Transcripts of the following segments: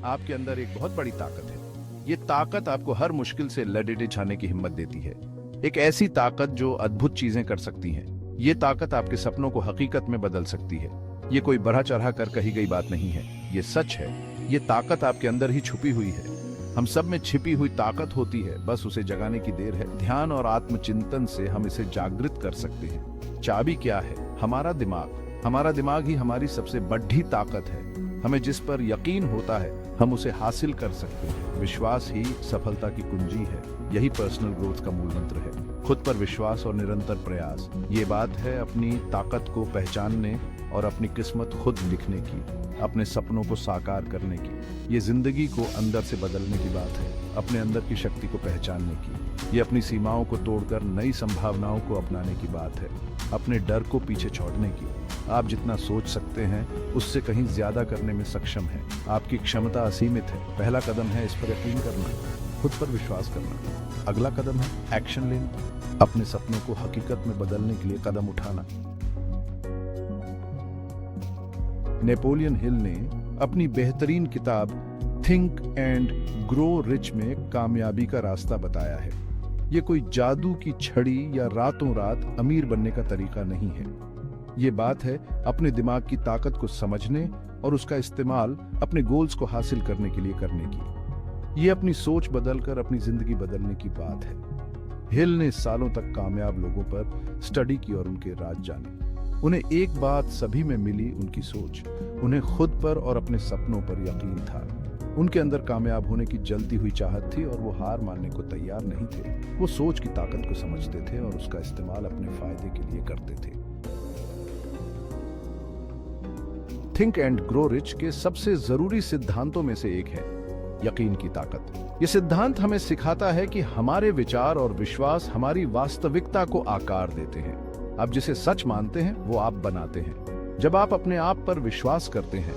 आपके अंदर एक बहुत बड़ी ताकत है। ये ताकत आपको हर मुश्किल से लड़े जाने की हिम्मत देती है। एक ऐसी ताकत जो अद्भुत चीजें कर सकती है। ये ताकत आपके सपनों को हकीकत में बदल सकती है। ये कोई बढ़ा चढ़ा कर कही गई बात नहीं है, ये सच है। ये ताकत आपके अंदर ही छुपी हुई है। हम सब में छिपी हुई ताकत होती है, बस उसे जगाने की देर है। ध्यान और आत्मचिंतन से हम इसे जागृत कर सकते हैं। चाबी क्या है? हमारा दिमाग। हमारा दिमाग ही हमारी सबसे बड़ी ताकत है। हमें जिस पर यकीन होता है हम उसे हासिल कर सकते हैं। विश्वास ही सफलता की कुंजी है। यही पर्सनल ग्रोथ का मूल मंत्र है। खुद पर विश्वास और निरंतर प्रयास। ये बात है अपनी ताकत को पहचानने और अपनी किस्मत खुद लिखने की, अपने सपनों को साकार करने की। ये जिंदगी को अंदर से बदलने की बात है, अपने अंदर की शक्ति को पहचानने की। ये अपनी सीमाओं को तोड़कर नई संभावनाओं को अपनाने की बात है, अपने डर को पीछे छोड़ने की। आप जितना सोच सकते हैं उससे कहीं ज्यादा करने में सक्षम हैं। आपकी क्षमता असीमित है। पहला कदम है इस पर यकीन करना, खुद पर विश्वास करना। अगला कदम है एक्शन लेना, अपने सपनों को हकीकत में बदलने के लिए कदम उठाना। नेपोलियन हिल ने अपनी बेहतरीन किताब थिंक एंड ग्रो रिच में कामयाबी का रास्ता बताया है। ये कोई जादू की छड़ी या रातों रात अमीर बनने का तरीका नहीं है। ये बात है अपने दिमाग की ताकत को समझने और उसका इस्तेमाल अपने गोल्स को हासिल करने के लिए करने की। ये अपनी सोच बदलकर अपनी जिंदगी बदलने की बात है। हिल ने सालों तक कामयाब लोगों पर स्टडी की और उनके राज जाने। उन्हें एक बात सभी में मिली, उनकी सोच। उन्हें खुद पर और अपने सपनों पर यकीन था। उनके अंदर कामयाब होने की जलती हुई चाहत थी और वो हार मानने को तैयार नहीं थे। वो सोच की ताकत को समझते थे और उसका इस्तेमाल अपने फायदे के लिए करते थे। थिंक एंड ग्रो रिच के सबसे जरूरी सिद्धांतों में से एक है यकीन की ताकत। यह सिद्धांत हमें सिखाता है कि हमारे विचार और विश्वास हमारी वास्तविकता को आकार देते हैं। आप जिसे सच मानते हैं वो आप बनाते हैं। जब आप अपने आप पर विश्वास करते हैं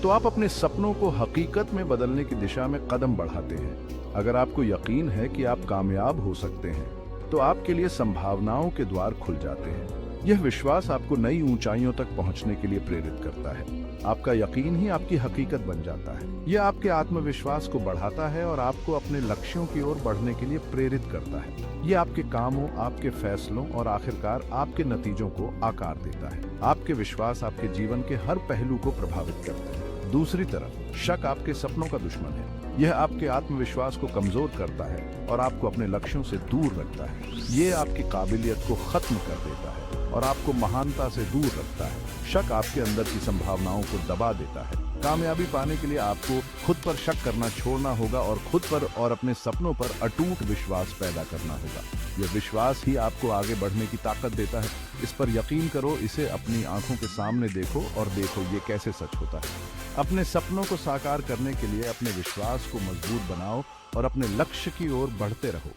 तो आप अपने सपनों को हकीकत में बदलने की दिशा में कदम बढ़ाते हैं। अगर आपको यकीन है कि आप कामयाब हो सकते हैं तो आपके लिए संभावनाओं के द्वार खुल जाते हैं। यह विश्वास आपको नई ऊंचाइयों तक पहुंचने के लिए प्रेरित करता है। आपका यकीन ही आपकी हकीकत बन जाता है। यह आपके आत्मविश्वास को बढ़ाता है और आपको अपने लक्ष्यों की ओर बढ़ने के लिए प्रेरित करता है। यह आपके कामों, आपके फैसलों और आखिरकार आपके नतीजों को आकार देता है। आपके विश्वास आपके जीवन के हर पहलू को प्रभावित करते हैं। दूसरी तरफ शक आपके सपनों का दुश्मन है। यह आपके आत्मविश्वास को कमजोर करता है और आपको अपने लक्ष्यों से दूर रखता है। यह आपकी काबिलियत को खत्म कर देता है और आपको महानता से दूर रखता है। शक आपके अंदर की संभावनाओं को दबा देता है। कामयाबी पाने के लिए आपको खुद पर शक करना छोड़ना होगा और खुद पर और अपने सपनों पर अटूट विश्वास पैदा करना होगा। यह विश्वास ही आपको आगे बढ़ने की ताकत देता है। इस पर यकीन करो, इसे अपनी आंखों के सामने देखो और देखो ये कैसे सच होता है। अपने सपनों को साकार करने के लिए अपने विश्वास को मजबूत बनाओ और अपने लक्ष्य की ओर बढ़ते रहो।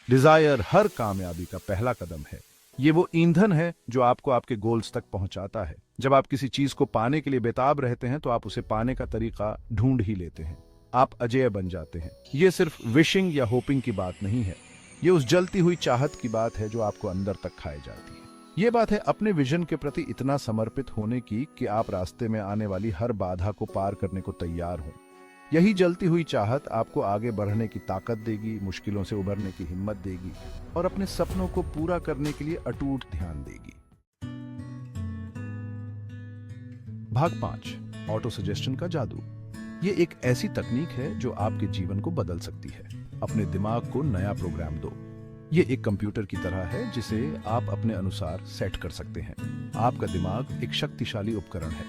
डिजायर हर कामयाबी का पहला कदम है। ये वो ईंधन है जो आपको आपके गोल्स तक पहुंचाता है। जब आप किसी चीज को पाने के लिए बेताब रहते हैं तो आप उसे पाने का तरीका ढूंढ ही लेते हैं। आप अजेय बन जाते हैं। ये सिर्फ विशिंग या होपिंग की बात नहीं है। ये उस जलती हुई चाहत की बात है जो आपको अंदर तक खाए जाती है। ये बात है अपने विजन के प्रति इतना समर्पित होने की कि आप रास्ते में आने वाली हर बाधा को पार करने को तैयार हो। यही जलती हुई चाहत आपको आगे बढ़ने की ताकत देगी, मुश्किलों से उबरने की हिम्मत देगी और अपने सपनों को पूरा करने के लिए अटूट ध्यान देगी। भाग 5, ऑटो सजेशन का जादू। ये एक ऐसी तकनीक है जो आपके जीवन को बदल सकती है। अपने दिमाग को नया प्रोग्राम दो। ये एक कंप्यूटर की तरह है जिसे आप अपने अनुसार सेट कर सकते हैं। आपका दिमाग एक शक्तिशाली उपकरण है।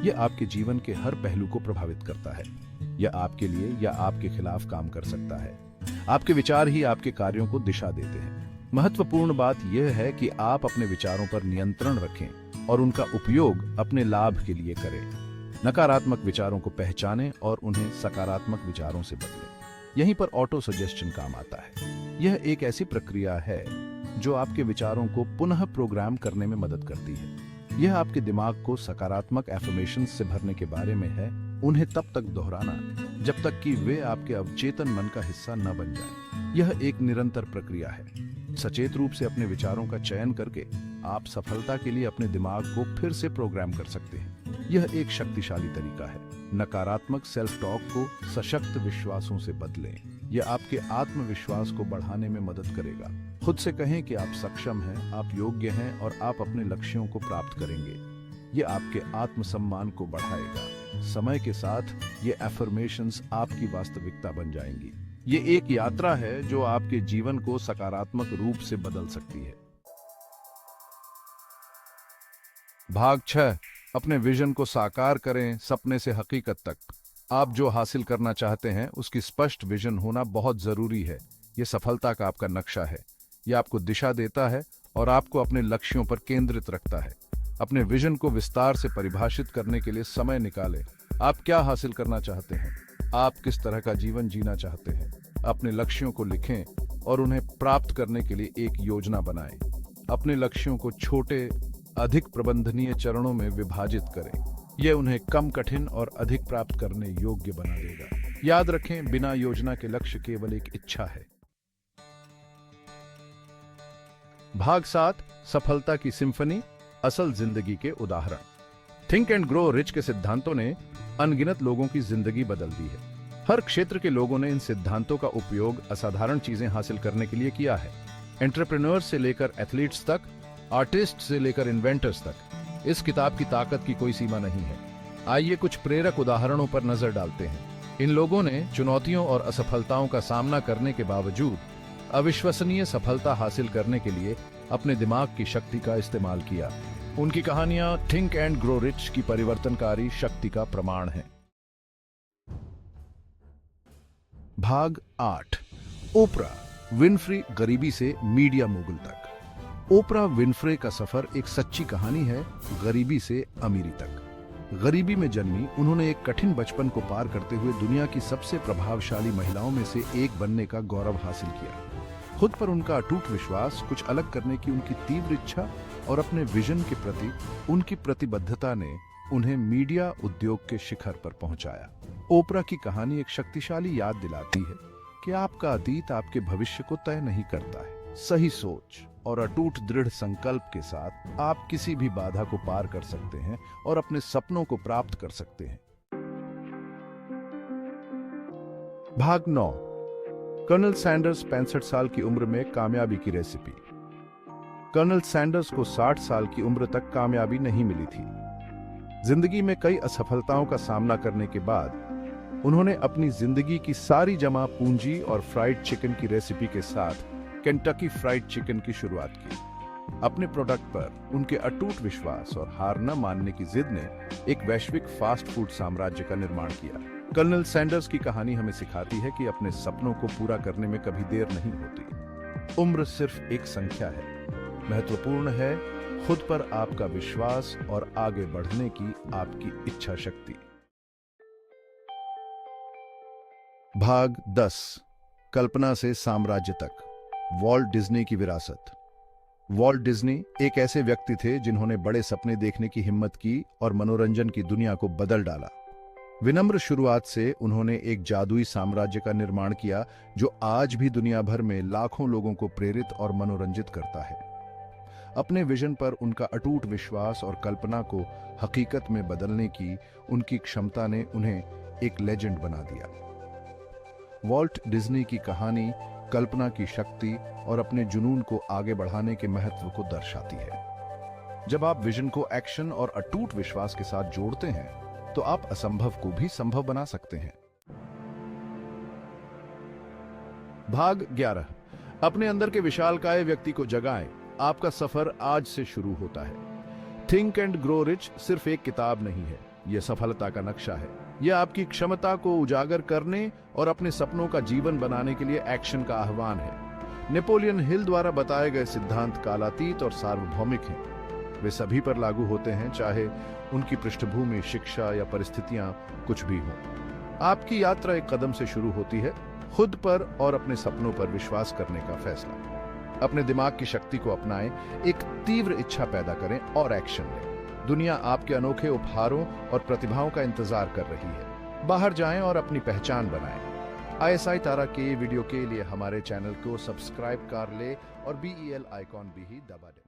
यह आपके जीवन के हर पहलू को प्रभावित करता है। यह आपके लिए या आपके खिलाफ काम कर सकता है। आपके विचार ही आपके कार्यों को दिशा देते हैं। महत्वपूर्ण बात यह है कि आप अपने विचारों पर नियंत्रण रखें और उनका उपयोग अपने लाभ के लिए करें। नकारात्मक विचारों को पहचानें और उन्हें सकारात्मक विचारों से बदलें। यहीं पर ऑटो सजेशन काम आता है। यह एक ऐसी प्रक्रिया है जो आपके विचारों को पुनः प्रोग्राम करने में मदद करती है। यह आपके दिमाग को सकारात्मक एफर्मेशंस से भरने के बारे में है। उन्हें तब तक दोहराना जब तक कि वे आपके अवचेतन मन का हिस्सा न बन जाएं। यह एक निरंतर प्रक्रिया है। सचेत रूप से अपने विचारों का चयन करके आप सफलता के लिए अपने दिमाग को फिर से प्रोग्राम कर सकते हैं। यह एक शक्तिशाली तरीका है। नकारात्मक सेल्फ टॉक को सशक्त विश्वासों से बदलें। यह आपके आत्मविश्वास को बढ़ाने में मदद करेगा। खुद से कहें कि आप सक्षम हैं, आप योग्य हैं और आप अपने लक्ष्यों को प्राप्त करेंगे। यह आपके आत्मसम्मान को बढ़ाएगा। समय के साथ ये एफर्मेशंस आपकी वास्तविकता बन जाएंगी। ये एक यात्रा है जो आपके जीवन को सकारात्मक रूप से बदल सकती है। भाग 6, अपने विजन को साकार करें, सपने से हकीकत तक। आप जो हासिल करना चाहते हैं उसकी स्पष्ट विजन होना बहुत जरूरी है। यह सफलता का आपका नक्शा है। यह आपको दिशा देता है और आपको अपने लक्ष्यों पर केंद्रित रखता है। अपने विजन को विस्तार से परिभाषित करने के लिए समय निकालें। आप क्या हासिल करना चाहते हैं? आप किस तरह का जीवन जीना चाहते हैं? अपने लक्ष्यों को लिखें और उन्हें प्राप्त करने के लिए एक योजना बनाएं। अपने लक्ष्यों को छोटे, अधिक प्रबंधनीय चरणों में विभाजित करें। यह उन्हें कम कठिन और अधिक प्राप्त करने योग्य बना देगा। याद रखें, बिना योजना के लक्ष्य केवल एक इच्छा है। भाग 7, सफलता की सिम्फनी, असल जिंदगी के उदाहरण। थिंक एंड ग्रो रिच के सिद्धांतों ने अनगिनत लोगों की जिंदगी बदल दी है। हर क्षेत्र के लोगों ने इन सिद्धांतों का उपयोग असाधारण चीजें हासिल करने के लिए किया है। एंटरप्रेन्योर्स से लेकर एथलीट्स तक, आर्टिस्ट से लेकर इन्वेंटर्स तक। इस किताब की ताकत की कोई सीमा नहीं है। आइए कुछ प्रेरक उदाहरणों पर नजर डालते हैं। इन लोगों ने चुनौतियों और असफलताओं का सामना करने के बावजूद अविश्वसनीय सफलता हासिल करने के लिए अपने दिमाग की शक्ति का इस्तेमाल किया। उनकी कहानियां थिंक एंड ग्रो रिच की परिवर्तनकारी शक्ति का प्रमाण है। भाग 8, ओपरा विनफ्रे गरीबी से मीडिया मोगल तक। ओपरा विनफ्रे का सफर एक सच्ची कहानी है, गरीबी से अमीरी तक। गरीबी में जन्मी उन्होंने एक कठिन बचपन को पार करते हुए दुनिया की सबसे प्रभावशाली महिलाओं में से एक बनने का गौरव हासिल किया। खुद पर उनका अटूट विश्वास, कुछ अलग करने की उनकी तीव्र इच्छा और अपने विजन के प्रति उनकी प्रतिबद्धता ने उन्हें मीडिया उद्योग के शिखर पर पहुंचाया। ओपरा की कहानी एक शक्तिशाली याद दिलाती है कि आपका अतीत आपके भविष्य को तय नहीं करता है। सही सोच और अटूट दृढ़ संकल्प के साथ आप किसी भी बाधा को पार कर सकते हैं और अपने सपनों को प्राप्त कर सकते हैं। भाग 9, कर्नल सैंडर्स 65 साल की उम्र में कामयाबी की रेसिपी। कर्नल सैंडर्स को 60 साल की उम्र तक कामयाबी नहीं मिली थी। जिंदगी में कई असफलताओं का सामना करने के बाद उन्होंने अपनी जिंदगी की सारी जमा पूंजी और फ्राइड चिकन की रेसिपी के साथ केंटकी फ्राइड चिकन की शुरुआत की। अपने प्रोडक्ट पर उनके अटूट विश्वास और हार न मानने की जिद ने एक वैश्विक फास्ट फूड साम्राज्य का निर्माण किया। कर्नल सैंडर्स की कहानी हमें सिखाती है कि अपने सपनों को पूरा करने में कभी देर नहीं होती। उम्र सिर्फ एक संख्या है। महत्वपूर्ण है खुद पर आपका विश्वास और आगे बढ़ने की आपकी इच्छा शक्ति। भाग 10, कल्पना से साम्राज्य तक, वॉल्ट डिज्नी की विरासत। वॉल्ट डिज्नी एक ऐसे व्यक्ति थे जिन्होंने बड़े सपने देखने की हिम्मत की और मनोरंजन की दुनिया को बदल डाला। विनम्र शुरुआत से उन्होंने एक जादुई साम्राज्य का निर्माण किया जो आज भी दुनिया भर में लाखों लोगों को प्रेरित और मनोरंजित करता है। अपने विजन पर उनका अटूट विश्वास और कल्पना को हकीकत में बदलने की उनकी क्षमता ने उन्हें एक लेजेंड बना दिया। वॉल्ट डिज्नी की कहानी कल्पना की शक्ति और अपने जुनून को आगे बढ़ाने के महत्व को दर्शाती है। जब आप विजन को एक्शन और अटूट विश्वास के साथ जोड़ते हैं तो आप असंभव को भी संभव बना सकते हैं। भाग 11, अपने अंदर के विशालकाय व्यक्ति को जगाएं। आपका सफर आज से शुरू होता है। थिंक एंड ग्रो रिच सिर्फ एक किताब नहीं है, यह सफलता का नक्शा है। यह आपकी क्षमता को उजागर करने और अपने सपनों का जीवन बनाने के लिए एक्शन का आह्वान है। नेपोलियन हिल द्वारा बताए गए सिद्धांत कालातीत और सार्वभौमिक हैं। वे सभी पर लागू होते हैं, चाहे उनकी पृष्ठभूमि, शिक्षा या परिस्थितियां कुछ भी हों। आपकी यात्रा एक कदम से शुरू होती है, खुद पर और अपने सपनों पर विश्वास करने का फैसला। अपने दिमाग की शक्ति को अपनाएं, एक तीव्र इच्छा पैदा करें और एक्शन लें। दुनिया आपके अनोखे उपहारों और प्रतिभाओं का इंतजार कर रही है। बाहर जाएं और अपनी पहचान बनाएं। ISI तारा के वीडियो के लिए हमारे चैनल को सब्सक्राइब कर ले और BEL आइकॉन भी दबा दें।